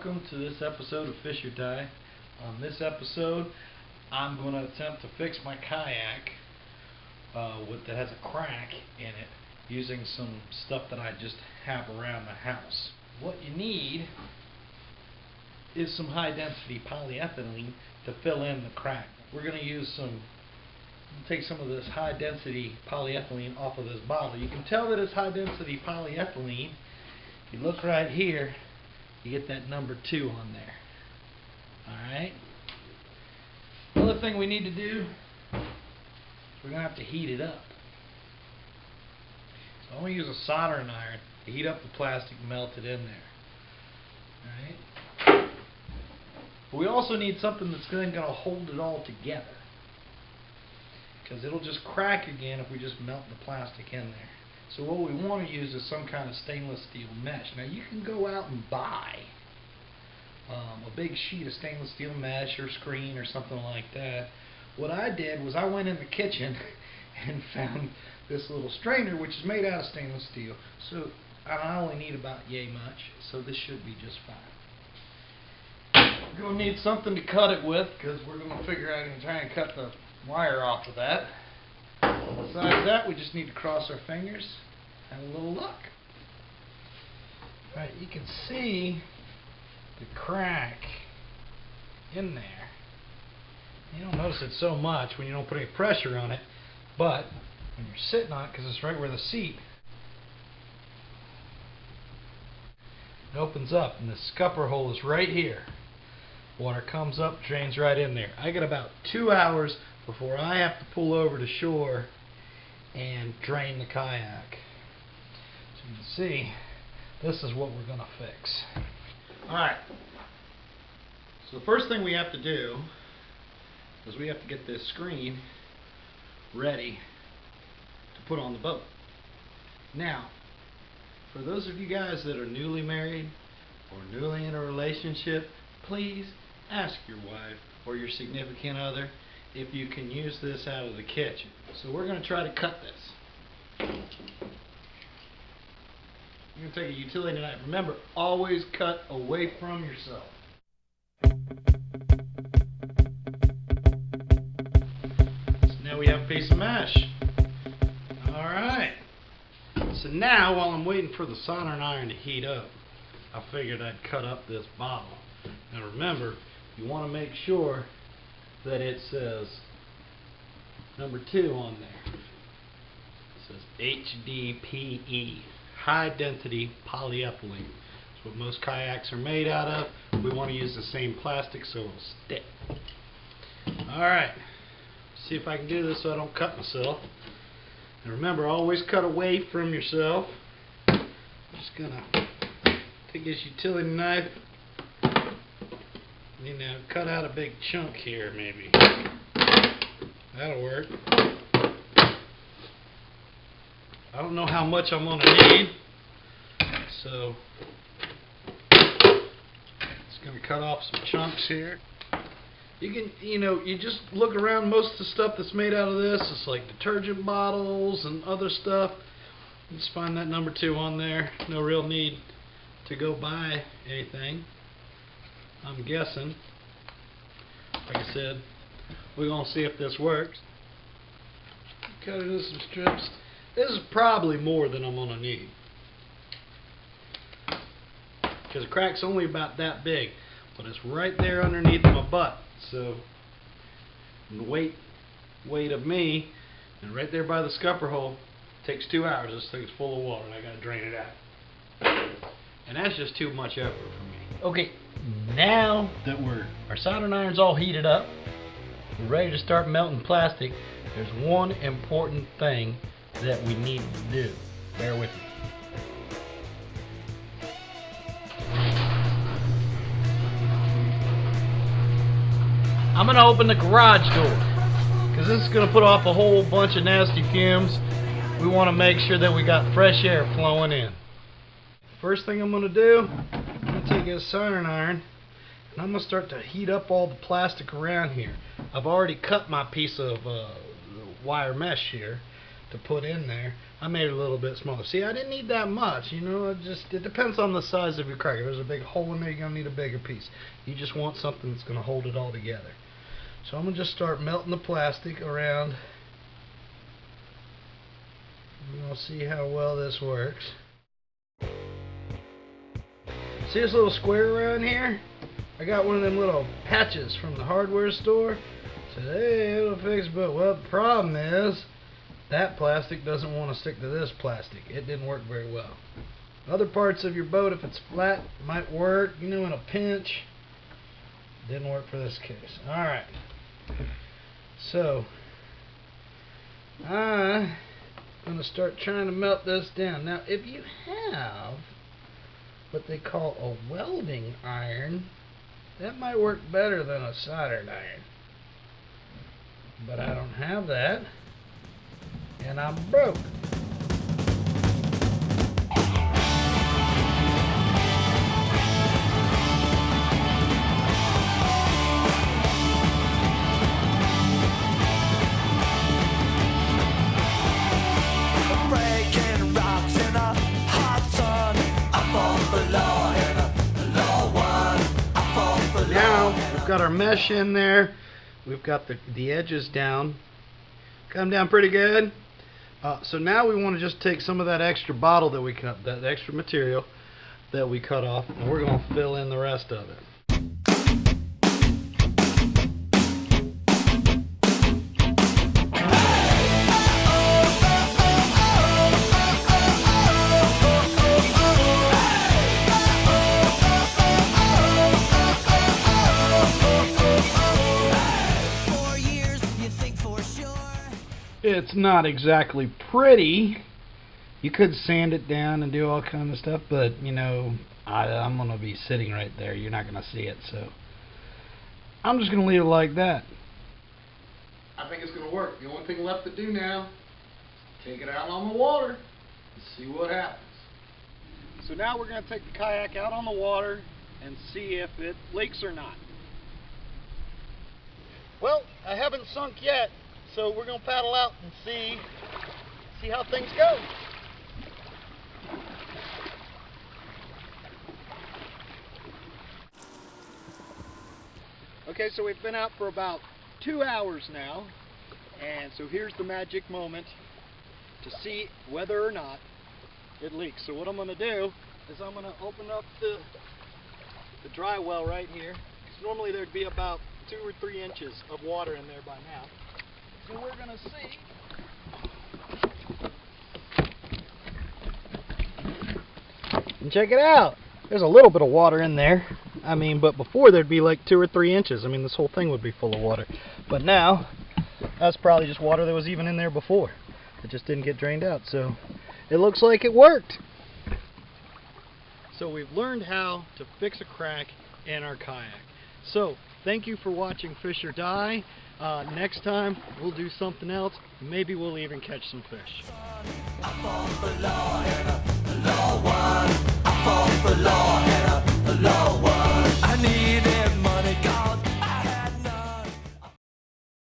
welcome to this episode of Fish or Die. On this episode, I'm going to attempt to fix my kayak that has a crack in it using some stuff that I just have around the house. What you need is some high density polyethylene to fill in the crack. We're going to take some of this high density polyethylene off of this bottle. You can tell that it's high density polyethylene. If you look right here, you get that number 2 on there. Alright? Another thing we need to do is we're going to have to heat it up. So I'm going to use a soldering iron to heat up the plastic and melt it in there. Alright? But we also need something that's going to hold it all together, because it'll just crack again if we just melt the plastic in there. So what we want to use is some kind of stainless steel mesh. Now you can go out and buy a big sheet of stainless steel mesh or screen or something like that. What I did was I went in the kitchen and found this little strainer, which is made out of stainless steel. So I only need about yay much, so this should be just fine. We're going to need something to cut it with, because we're going to figure out and try and cut the wire off of that. Besides that, we just need to cross our fingers, have a little luck. Alright, you can see the crack in there. You don't notice it so much when you don't put any pressure on it, but when you're sitting on it, because it's right where the seat, it opens up, and the scupper hole is right here. Water comes up, drains right in there. I get about 2 hours before I have to pull over to shore and drain the kayak. So you can see, this is what we're going to fix. Alright, so the first thing we have to do is we have to get this screen ready to put on the boat. Now, for those of you guys that are newly married or newly in a relationship, please ask your wife or your significant other if you can use this out of the kitchen. So we're going to try to cut this. You're going to take a utility knife. Remember, always cut away from yourself. So now we have a piece of mesh. Alright. So now, while I'm waiting for the soldering iron to heat up, I figured I'd cut up this bottle. Now remember, you want to make sure that it says number 2 on there. It says HDPE, high density polyethylene. That's what most kayaks are made out of. We want to use the same plastic so it'll stick. Alright, see if I can do this so I don't cut myself. And remember, always cut away from yourself. Just gonna take this utility knife. You know, cut out a big chunk here, maybe. That'll work. I don't know how much I'm going to need, so it's going to cut off some chunks here. You can, you just look around. Most of the stuff that's made out of this is like detergent bottles and other stuff. You just find that number 2 on there. No real need to go buy anything, I'm guessing. Like I said, we're going to see if this works. Cut it into some strips. This is probably more than I'm going to need, because the crack's only about that big, but it's right there underneath my butt. So the weight of me, and right there by the scupper hole, takes 2 hours. This thing's full of water, and I got to drain it out. And that's just too much effort for me. Okay, now that our soldering iron's all heated up, we're ready to start melting plastic. There's one important thing that we need to do. Bear with me. I'm going to open the garage door, because this is going to put off a whole bunch of nasty fumes. We want to make sure that we got fresh air flowing in. First thing I'm going to do, I'm going to take a soldering iron, and I'm going to start to heat up all the plastic around here. I've already cut my piece of wire mesh here to put in there. I made it a little bit smaller. See, I didn't need that much, you know. It depends on the size of your crack. If there's a big hole in there, you're gonna need a bigger piece. You just want something that's gonna hold it all together. So I'm gonna just start melting the plastic around. And we'll see how well this works. See this little square around here? I got one of them little patches from the hardware store. Said, hey, it'll fix it, but well, the problem is that plastic doesn't want to stick to this plastic. It didn't work very well. Other parts of your boat, if it's flat, might work, you know, in a pinch. Didn't work for this case. Alright. So, I'm going to start trying to melt this down. Now, if you have what they call a welding iron, that might work better than a soldering iron. But I don't have that, and I'm broke. Breaking rocks in a hot sun. I fall for law in a low one. I fall for Now we've got our mesh in there. We've got the edges down. Come down pretty good. So now we want to just take some of that extra bottle that we cut, that extra material that we cut off, and we're going to fill in the rest of it. It's not exactly pretty. You could sand it down and do all kind of stuff, but you know, I'm going to be sitting right there. You're not going to see it, so I'm just going to leave it like that. I think it's going to work. The only thing left to do now is take it out on the water and see what happens. So now we're going to take the kayak out on the water and see if it leaks or not. Well, I haven't sunk yet. So we're going to paddle out and see how things go. Okay, so we've been out for about 2 hours now, and so here's the magic moment to see whether or not it leaks. So what I'm going to do is I'm going to open up the dry well right here, because normally there'd be about 2 or 3 inches of water in there by now. So we're going to see. And check it out. There's a little bit of water in there. I mean, but before there'd be like 2 or 3 inches. I mean, this whole thing would be full of water. But now, that's probably just water that was even in there before. It just didn't get drained out. So it looks like it worked. So we've learned how to fix a crack in our kayak. So thank you for watching Fish or Die. Next time we'll do something else. Maybe we'll even catch some fish. I fall for law in a low one. I fall for law in a low one.